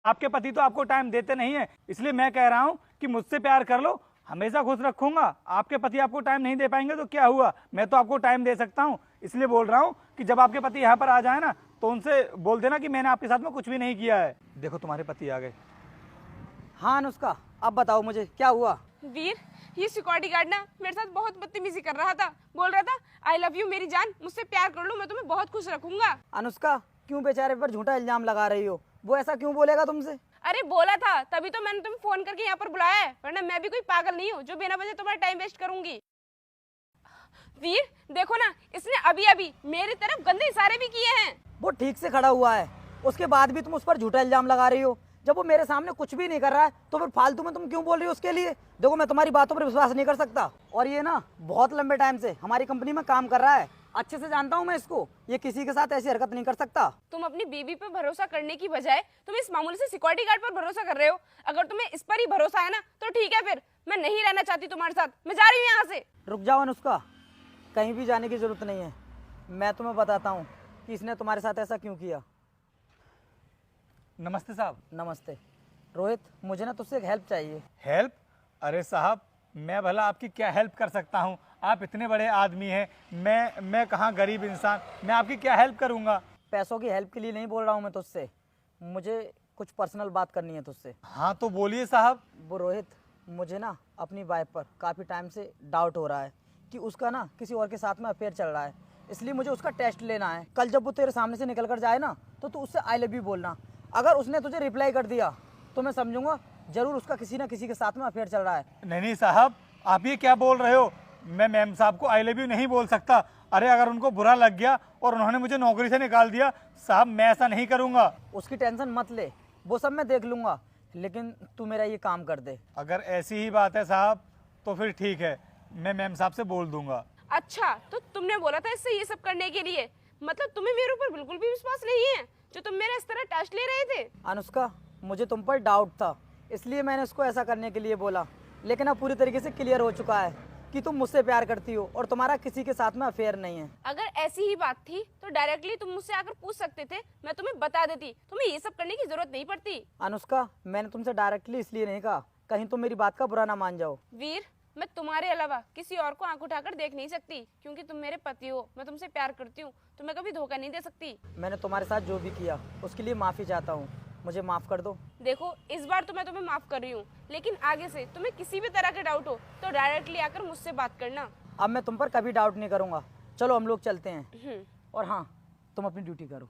आपके पति तो आपको टाइम देते नहीं है, इसलिए मैं कह रहा हूँ कि मुझसे प्यार कर लो, हमेशा खुश रखूंगा। आपके पति आपको टाइम नहीं दे पाएंगे तो क्या हुआ, मैं तो आपको टाइम दे सकता हूँ। इसलिए बोल रहा हूँ कि जब आपके पति यहाँ पर आ जाए ना तो उनसे बोल देना कि मैंने आपके साथ में कुछ भी नहीं किया है। देखो तुम्हारे पति आ गए। हाँ अनुष्का, अब बताओ मुझे क्या हुआ। वीर, ये सिक्योरिटी गार्ड ना मेरे साथ बहुत बदतमीजी कर रहा था। बोल रहा था आई लव यू मेरी जान, मुझसे प्यार कर लो, मैं तुम्हें बहुत खुश रखूंगा। अनुष्का, क्यों बेचारे पर झूठा इल्जाम लगा रही हो? वो ऐसा क्यों बोलेगा तुमसे? अरे बोला था, तभी तो मैंने तुम्हें फोन करके यहाँ पर बुलाया है, वरना मैं भी कोई पागल नहीं हूँ जो बिना वजह तुम्हारा टाइम वेस्ट करूंगी। वीर देखो ना, इसने अभी अभी मेरी तरफ गंदे इशारे भी किए हैं। वो ठीक से खड़ा हुआ है, उसके बाद भी तुम उस पर झूठा इल्जाम लगा रही हो। जब वो मेरे सामने कुछ भी नहीं कर रहा है तो फिर फालतू में तुम क्यों बोल रही हो उसके लिए? देखो, मैं तुम्हारी बातों पर विश्वास नहीं कर सकता, और ये ना बहुत लंबे टाइम से हमारी कंपनी में काम कर रहा है, अच्छे से जानता हूँ मैं इसको। ये किसी के साथ ऐसी हरकत नहीं कर सकता। तुम अपनी बीवी पर भरोसा करने की बजाय तुम इस मामूली से सिक्योरिटी गार्ड पर भरोसा कर रहे हो। अगर तुम्हें इस पर ही भरोसा है ना तो ठीक है, फिर मैं नहीं रहना चाहती तुम्हारे साथ, मैं जा रही हूँ यहाँ से। रुक जाओ अनुष्का, कहीं भी जाने की जरूरत नहीं है। मैं तुम्हें बताता हूँ कि इसने तुम्हारे साथ ऐसा क्यों किया। नमस्ते साहब। नमस्ते रोहित, मुझे ना तुझसे एक हेल्प चाहिए। हेल्प? अरे साहब, मैं भला आपकी क्या हेल्प कर सकता हूँ? आप इतने बड़े आदमी हैं, मैं कहाँ गरीब इंसान, मैं आपकी क्या हेल्प करूँगा? पैसों की हेल्प के लिए नहीं बोल रहा हूँ मैं तुझसे, मुझे कुछ पर्सनल बात करनी है तुझसे। हाँ तो बोलिए साहब। वो रोहित, मुझे ना अपनी वाइफ पर काफ़ी टाइम से डाउट हो रहा है कि उसका ना किसी और के साथ में अफेयर चल रहा है, इसलिए मुझे उसका टेस्ट लेना है। कल जब वो तेरे सामने से निकल कर जाए ना तो तू उससे आई लव यू बोलना। अगर उसने तुझे रिप्लाई कर दिया तो मैं समझूंगा जरूर उसका किसी ना किसी के साथ में अफेयर चल रहा है। नहीं साहब, आप ये क्या बोल रहे हो? मैं मैम साहब को आई लव यू नहीं बोल सकता। अरे अगर उनको बुरा लग गया और उन्होंने मुझे नौकरी से निकाल दिया, साहब मैं ऐसा नहीं करूँगा। उसकी टेंशन मत ले, वो सब मैं देख लूँगा, लेकिन तू मेरा ये काम कर दे। अगर ऐसी ही बात है साहब तो फिर ठीक है, मैं मैम साहब से बोल दूंगा। अच्छा, तो तुमने बोला था इससे ये सब करने के लिए, मतलब तुम्हें मेरे ऊपर बिल्कुल भी विश्वास नहीं है जो तुम मेरा इस तरह टेस्ट ले रहे थे? अनुष्का, मुझे तुम पर डाउट था, इसलिए मैंने उसको ऐसा करने के लिए बोला, लेकिन अब पूरी तरीके से क्लियर हो चुका है कि तुम मुझसे प्यार करती हो और तुम्हारा किसी के साथ में अफेयर नहीं है। अगर ऐसी ही बात थी तो डायरेक्टली तुम मुझसे आकर पूछ सकते थे, मैं तुम्हें बता देती, तुम्हें ये सब करने की जरूरत नहीं पड़ती। अनुष्का, मैंने तुमसे डायरेक्टली इसलिए नहीं कहा कहीं तुम मेरी बात का बुरा ना मान जाओ। वीर, मैं तुम्हारे अलावा किसी और को आंख उठाकर देख नहीं सकती, क्योंकि तुम मेरे पति हो, मैं तुमसे प्यार करती हूँ, तुम्हें कभी धोखा नहीं दे सकती। मैंने तुम्हारे साथ जो भी किया उसके लिए माफ़ी चाहता हूँ, मुझे माफ़ कर दो। देखो, इस बार तो मैं तुम्हें माफ कर रही हूँ, लेकिन आगे से तुम्हें किसी भी तरह के डाउट हो तो डायरेक्टली आकर मुझसे बात करना। अब मैं तुम पर कभी डाउट नहीं करूँगा। चलो हम लोग चलते हैं, और हाँ, तुम अपनी ड्यूटी करो।